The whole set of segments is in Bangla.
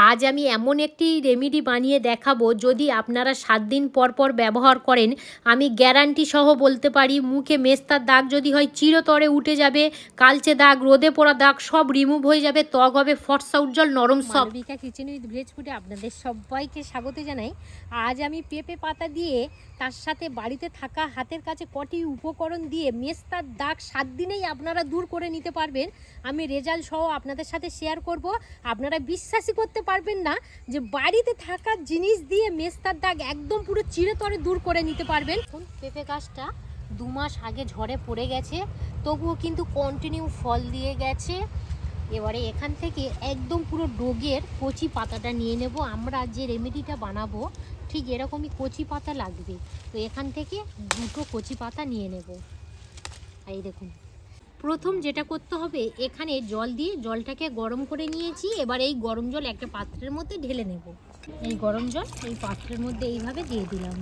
আজ আমি এমন একটি রেমেডি বানিয়ে দেখাবো, যদি আপনারা 7 দিন পর পর ব্যবহার করেন, আমি গ্যারান্টি সহ বলতে পারি মুখে মেস্তার দাগ যদি হয় চিরতরে উঠে যাবে, কালচে দাগ, রোদে পোড়া দাগ সব রিমুভ হয়ে যাবে, ত্বক হবে ফর্সা উজ্জ্বল নরম সব। মালবিকা কিচেন উইথ ভিলেজ ফুডে আপনাদের সবাইকে স্বাগত জানাই। আজ আমি পেঁপে পাতা দিয়ে, তার সাথে বাড়িতে থাকা হাতের কাছে কটি উপকরণ দিয়ে মেস্তার দাগ 7 দিনেই আপনারা দূর করে নিতে পারবেন। আমি রেজাল্ট সহ আপনাদের সাথে শেয়ার করব। আপনারা বিশ্বাসই করতে পারবেন না যে বাড়িতে থাকা জিনিস দিয়ে মেস্তার দাগ একদম পুরো চিরতরে দূর করে নিতে পারবেন। পেঁপে গাছটা 2 মাস আগে ঝড়ে পড়ে গেছে, তবুও কিন্তু কন্টিনিউ ফল দিয়ে গেছে। এবারে এখান থেকে একদম পুরো ডোগের কচি পাতাটা নিয়ে নেব। আমরা যে রেমেডিটা বানাবো ঠিক এরকমই কচি পাতা লাগবে, তো এখান থেকে 2টো কচি পাতা নিয়ে নেব। এই দেখুন, প্রথম যেটা করতে হবে, এখানে জল দিয়ে জলটাকে গরম করে নিয়েছি। এবার এই গরম জল একটা পাত্রের মধ্যে ঢেলে নেব। এই গরম জল এই পাত্রের মধ্যে এইভাবে দিয়ে দিলাম।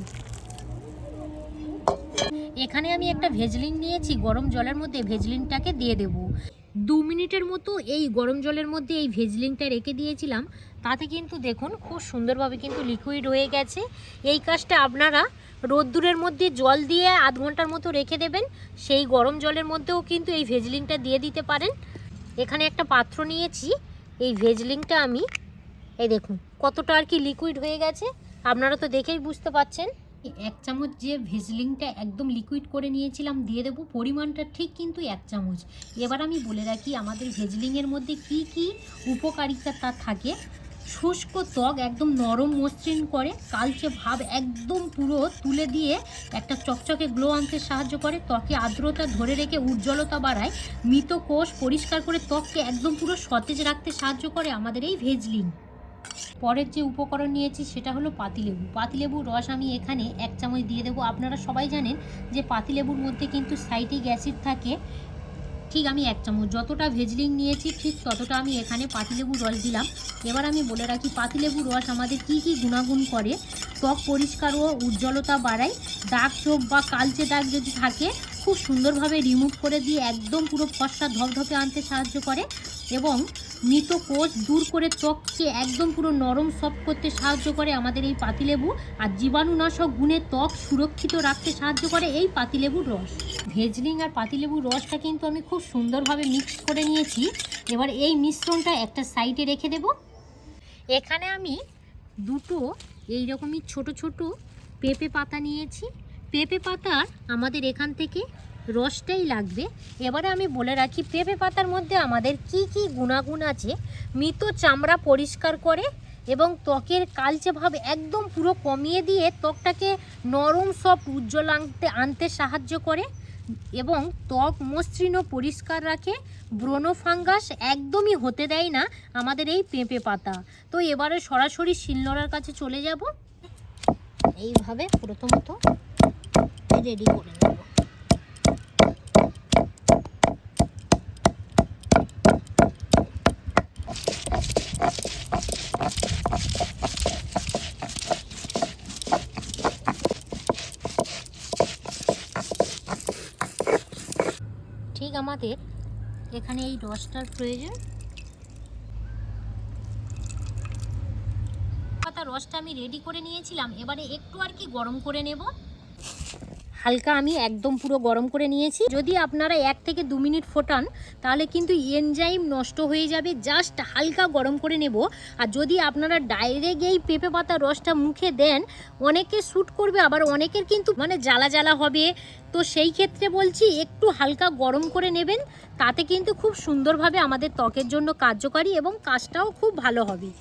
এখানে আমি একটা ভেজলিন নিয়েছি, গরম জলের মধ্যে ভেজলিনটাকে দিয়ে দেব। 2 মিনিটের মতো এই গরম জলের মধ্যে এই ভেজলিনটা রেখে দিয়েছিলাম, তাতে কিন্তু দেখুন খুব সুন্দরভাবে কিন্তু লিকুইড হয়ে গেছে। এই কাজটা আপনারা রোদ্দুরের মধ্যে জল দিয়ে আধ ঘন্টার মতো রেখে দেবেন। সেই গরম জলের মধ্যেও কিন্তু এই ভেজলিনটা দিয়ে দিতে পারেন। এখানে একটা পাত্র নিয়েছি, এই ভেজলিনটা আমি এই দেখুন কতটা আর কি লিকুইড হয়ে গেছে, আপনারা তো দেখেই বুঝতে পারছেন। 1 চামচ যে ভেজলিনটা একদম লিকুইড করে নিয়েছিলাম দিয়ে দেবো, পরিমাণটা ঠিক কিন্তু 1 চামচ। এবার আমি বলে রাখি আমাদের ভেজলিনের মধ্যে কি কি উপকারিতা তা থাকে। শুষ্ক ত্বক একদম নরম মসৃণ করে, কালচে ভাব একদম পুরো তুলে দিয়ে একটা চকচকে গ্লো আনতে সাহায্য করে, ত্বকে আর্দ্রতা ধরে রেখে উজ্জ্বলতা বাড়ায়, মৃত কোষ পরিষ্কার করে ত্বককে একদম পুরো সতেজ রাখতে সাহায্য করে আমাদের এই ভেজলিন। পরের যে উপকরণ নিয়েছি সেটা হলো পাতিলেবু। পাতিলেবুর রস আমি এখানে 1 চামচ দিয়ে দেবো। আপনারা সবাই জানেন যে পাতিলেবুর মধ্যে কিন্তু সাইট্রিক অ্যাসিড থাকে। ঠিক আমি 1 চামচ যতটা ভেজলিন নিয়েছি ঠিক ততটা আমি এখানে পাতিলেবুর রস দিলাম। এবার আমি বলে রাখি পাতিলেবুর রস আমাদের কি কি গুণাগুণ করে। ত্বক পরিষ্কার ও উজ্জ্বলতা বাড়ায়, দাগ চোখ বা কালচে দাগ যদি থাকে খুব সুন্দরভাবে রিমুভ করে দিয়ে একদম পুরো ফর্সা ধপধপে আনতে সাহায্য করে, এবং মৃত কোষ দূর করে ত্বককে একদম পুরো নরম সফট করতে সাহায্য করে আমাদের এই পাতিলেবু। আর জীবাণুনাশক গুণে ত্বক সুরক্ষিত রাখতে সাহায্য করে এই পাতিলেবুর রস। ভেজলিন আর পাতিলেবুর রসটা কিন্তু আমি খুব সুন্দরভাবে মিক্স করে নিয়েছি। এবার এই মিশ্রণটা একটা সাইডে রেখে দেব। এখানে আমি 2টো এইরকমই ছোট ছোট পেঁপে পাতা নিয়েছি। পেঁপে পাতার আমাদের এখান থেকে রসটাই লাগবে। এবারে আমি বলে রাখি পেঁপে পাতার মধ্যে আমাদের কি কি গুণাগুণ আছে। মৃত চামড়া পরিষ্কার করে এবং ত্বকের কালচে ভাব একদম পুরো কমিয়ে দিয়ে ত্বকটাকে নরম সফট উজ্জ্বল আনতে সাহায্য করে, এবং ত্বক মসৃণ পরিষ্কার রাখে। ব্রণ ফাঙ্গাস একদমই হতে দেয় না আমাদের এই পেঁপে পাতা। তো এবারে সরাসরি শিলনোড়ার কাছে চলে যাব। এইভাবে প্রথমত রেডি করে নেব। ঠিক আমাদের এখানে এই রসটার প্রয়োজন। রসটা আমি রেডি করে নিয়েছিলাম, এবারে একটু আর কি গরম করে নেব। হালকা আমি একদম পুরো গরম করে নিয়েছি। যদি আপনারা 1 থেকে 2 মিনিট ফোটান তাহলে কিন্তু এনজাইম নষ্ট হয়ে যাবে। জাস্ট হালকা গরম করে নেব। আর যদি আপনারা ডাইরেক্ট এই পেঁপে পাতার রসটা মুখে দেন, অনেকে শ্যুট করবে, আবার অনেকের কিন্তু জ্বালা জ্বালা হবে। তো সেই ক্ষেত্রে বলছি একটু হালকা গরম করে নেবেন, তাতে কিন্তু খুব সুন্দরভাবে আমাদের ত্বকের জন্য কার্যকারী এবং কাজটাও খুব ভালো হবে।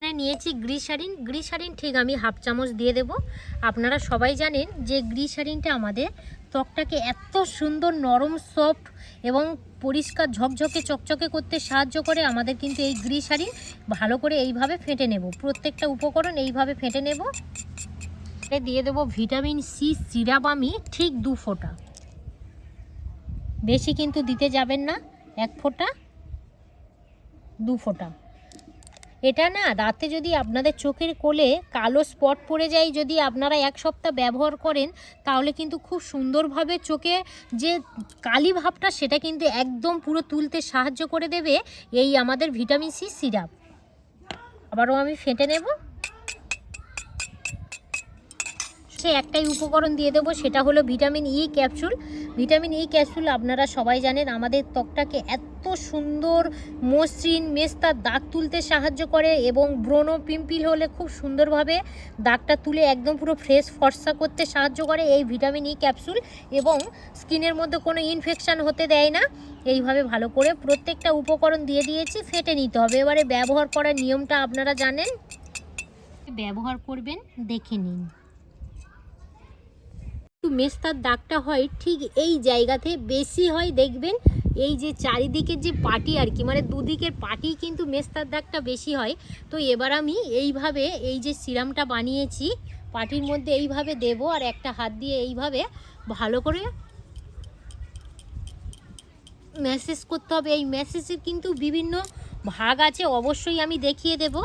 নিয়েছি গ্লিসারিন। গ্লিসারিন ঠিক আমি 1/2 চামচ দিয়ে দেব। আপনারা সবাই জানেন যে গ্লিসারিনটা আমাদের ত্বকটাকে এত সুন্দর নরম সফট এবং পরিষ্কার ঝকঝকে চকচকে করতে সাহায্য করে। আমাদের কিন্তু এই গ্লিসারিন ভালো করে এইভাবে ফেটে নেব। প্রত্যেকটা উপকরণ এইভাবে ফেটে নেব। দিয়ে দেব ভিটামিন সি সিরাপ আমি ঠিক 2 ফোঁটা, বেশি কিন্তু দিতে যাবেন না, 1 ফোঁটা। 2 ফোঁটা। এটা না রাতে যদি আপনাদের চোখের কোলে কালো স্পট পড়ে যায়, যদি আপনারা 1 সপ্তাহ ব্যবহার করেন, তাহলে কিন্তু খুব সুন্দরভাবে চোখে যে কালি ভাবটা সেটা কিন্তু একদম পুরো তুলতে সাহায্য করে দেবে এই আমাদের ভিটামিন সি সিরাপ। আবারও আমি ফেটে নেব। সে একটাই উপকরণ দিয়ে দেবো, সেটা হলো vitamin E capsule. Vitamin E capsule আপনারা সবাই জানেন আমাদের ত্বকটাকে এত সুন্দর মসৃণ মেস্তার দাগ তুলতে সাহায্য করে, এবং ব্রণ পিম্পল হলে খুব সুন্দরভাবে দাগটা তুলে একদম পুরো ফ্রেশ ফর্সা করতে সাহায্য করে এই ভিটামিন ই ক্যাপসুল, এবং স্কিনের মধ্যে কোনো ইনফেকশান হতে দেয় না। এইভাবে ভালো করে প্রত্যেকটা উপকরণ দিয়ে দিয়েছি, ফেটে নিতে হবে। এবারে ব্যবহার করার নিয়মটা আপনারা জানেন, ব্যবহার করবেন দেখে নিন। একটু মেস্তার দাগটা হয় ঠিক এই জায়গাতে বেশি হয়, দেখবেন এই যে চারিদিকের যে পাটি আর কি, মানে দুদিকের পাটি কিন্তু মেস্তার দাগটা বেশি হয়। তো এবার আমি এইভাবে এই যে সিরামটা বানিয়েছি পাটির মধ্যে এইভাবে দেব, আর একটা হাত দিয়ে এইভাবে ভালো করে ম্যাসেজ করতে হবে। এই ম্যাসেজের কিন্তু বিভিন্ন ভাগ আছে, অবশ্যই আমি দেখিয়ে দেব।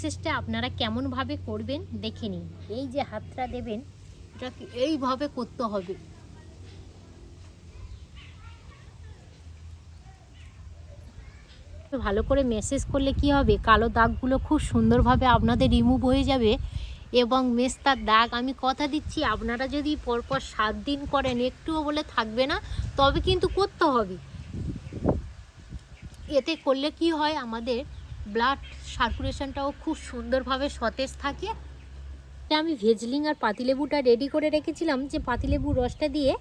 মেসেজটা আপনারা কেমনভাবে করবেন দেখে নিন। এই যে হাতটা দেবেন এটাকে এইভাবে করতে হবে। ভালো করে মেসেজ করলে কি হবে, কালো দাগগুলো খুব সুন্দরভাবে আপনাদের রিমুভ হয়ে যাবে। এবং মেস্তার দাগ আমি কথা দিচ্ছি, আপনারা যদি পরপর 7 দিন করেন একটুও বলে থাকবে না, তবে কিন্তু করতে হবে। এতে করলে কি হয়, আমাদের ব্লাড সার্কুলেশনটাও খুব সুন্দরভাবে সতেজ থাকে। আমি ভেজলিং আর পাতিলেবুটা রেডি করে রেখেছিলাম, যে পাতিলেবুর রসটা দিয়ে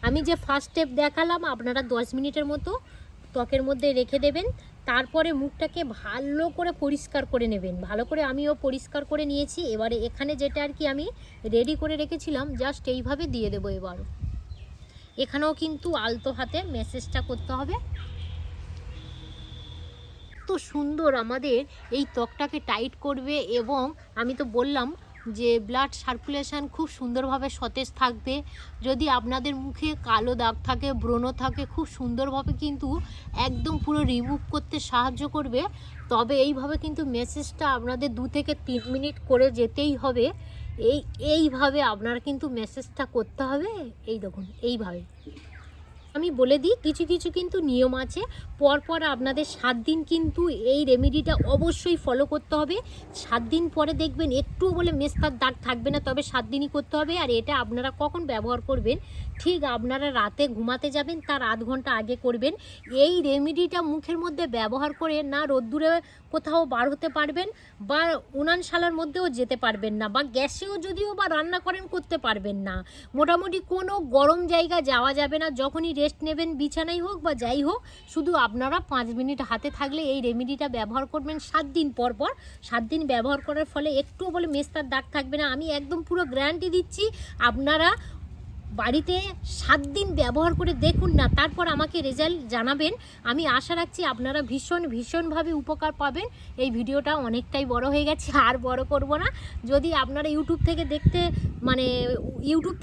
আমি যে ফার্স্ট স্টেপ দেখালাম, আপনারা 10 মিনিটের মতো ত্বকের মধ্যে রেখে দেবেন। তারপরে মুখটাকে ভালো করে পরিষ্কার করে নেবেন। ভালো করে আমিও পরিষ্কার করে নিয়েছি। এবারে এখানে যেটা আর কি আমি রেডি করে রেখেছিলাম জাস্ট এইভাবে দিয়ে দেবো। এবার এখানেও কিন্তু আলতো হাতে মেসেজটা করতে হবে। এত সুন্দর আমাদের এই ত্বকটাকে টাইট করবে, এবং আমি তো বললাম যে ব্লাড সার্কুলেশন খুব সুন্দরভাবে সতেজ থাকবে। যদি আপনাদের মুখে কালো দাগ থাকে, ব্রণ থাকে, খুব সুন্দরভাবে কিন্তু একদম পুরো রিমুভ করতে সাহায্য করবে। তবে এইভাবে কিন্তু মেসেজটা আপনাদের 2 থেকে 3 মিনিট করে যেতেই হবে। এইভাবে আপনারা কিন্তু মেসেজটা করতে হবে। এই দেখুন এইভাবে আমি বলে দিই, কিছু কিছু কিন্তু নিয়ম আছে। পরপর আপনাদের 7 দিন কিন্তু এই রেমেডিটা অবশ্যই ফলো করতে হবে। 7 দিন পরে দেখবেন একটুও বলে মেস্তার দাগ থাকবে না, তবে 7 দিনই করতে হবে। আর এটা আপনারা কখন ব্যবহার করবেন, ঠিক আপনারা রাতে ঘুমাতে যাবেন তার আধ ঘন্টা আগে করবেন। এই রেমেডিটা মুখের মধ্যে ব্যবহার করে না রোদ্দুরে কোথাও বার হতে পারবেন, বা উনানশালার মধ্যেও যেতে পারবেন না, বা গ্যাসেও যদিও বা রান্না করেন করতে পারবেন না। মোটামুটি কোনো গরম জায়গা যাওয়া যাবে না। যখনই রেস্ট নেবেন বিছানায় হোক বা যাই হোক, শুধু আপনারা 5 মিনিট হাতে থাকলে এই রেমেডিটা ব্যবহার করবেন 7 দিন পর পর। 7 দিন ব্যবহার করার ফলে একটুও বলে মেস্তার দাগ থাকবে না। আমি একদম পুরো গ্যারান্টি দিচ্ছি। আপনারা বাড়িতে 7 দিন ব্যবহার করে দেখুন না, তারপর আমাকে রেজাল্ট জানাবেন। আমি আশা রাখছি আপনারা ভীষণভাবে উপকার পাবেন। এই ভিডিওটা অনেকটাই বড় হয়ে গেছে, আর বড় করব না। যদি আপনারা ইউটিউব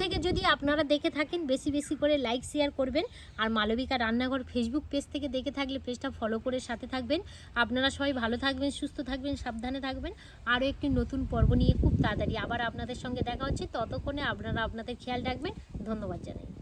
থেকে যদি আপনারা দেখে থাকেন, বেশি করে লাইক শেয়ার করবেন। আর মালবিকা রান্নাঘর ফেসবুক পেজ থেকে দেখে থাকলে পেজটা ফলো করে সাথে থাকবেন। আপনারা সবাই ভালো থাকবেন, সুস্থ থাকবেন, সাবধানে থাকবেন। আরও একটি নতুন পর্ব নিয়ে খুব তাড়াতাড়ি আবার আপনাদের সঙ্গে দেখা হচ্ছে। ততক্ষণে আপনারা আপনাদের খেয়াল রাখবেন। ধন্যবাদ জানাই।